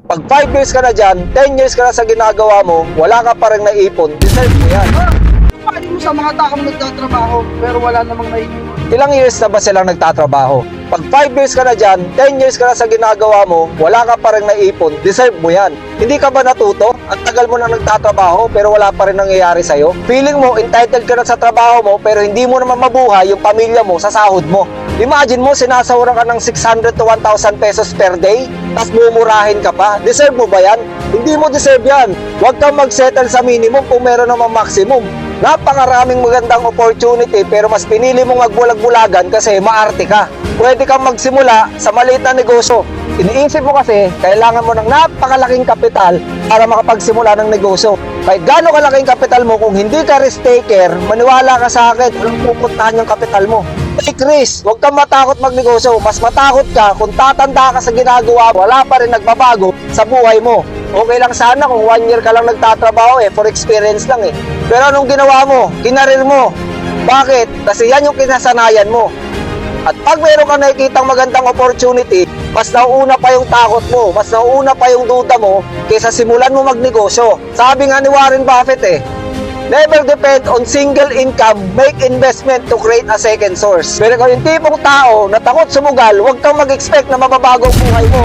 Pag 5 years ka na dyan, 10 years ka na sa ginagawa mo, wala ka pa rin naipon, deserve mo yan. Paano mo sa mga taong nagtatrabaho pero wala namang naiipon? Ilang years na ba silang nagtatrabaho? Pag 5 years ka na dyan, 10 years ka na sa ginagawa mo, wala ka pa rin naipon, deserve mo yan. Hindi ka ba natuto? Ang tagal mo na nagtatrabaho pero wala pa rin nangyayari sa'yo? Feeling mo, entitled ka na sa trabaho mo pero hindi mo naman mabuhay yung pamilya mo sa sahod mo. Imagine mo, sinasawran ka ng 600 to 1,000 pesos per day, tapos mumurahin ka pa. Deserve mo ba yan? Hindi mo deserve yan. Huwag kang mag-settle sa minimum kung meron namang maximum. Napakaraming magandang opportunity pero mas pinili mong magbulag-bulagan kasi maarte ka. Pwede kang magsimula sa maliit na negosyo. Iniisip mo kasi, kailangan mo ng napakalaking kapital para makapagsimula ng negosyo. Kahit gaano kalaking kapital mo, kung hindi ka risk taker, maniwala ka sa akin, walang pupuntahan yung kapital mo. Take risk. Huwag kang matakot magnegosyo. Mas matakot ka kung tatanda ka sa ginagawa, wala pa rin nagbabago sa buhay mo. Okay lang sana kung 1 year ka lang nagtatrabaho for experience lang Pero anong ginawa mo? Kinarir mo. Bakit? Kasi yan yung kinasanayan mo. At pag mayroon ka nakikitang magandang opportunity, mas nauuna pa yung takot mo, mas nauuna pa yung duda mo kaysa simulan mo magnegosyo. Sabi nga ni Warren Buffett never depend on single income, make investment to create a second source. Pero kung yung tipong tao na takot sumugal, huwag kang mag-expect na mababago ang buhay mo.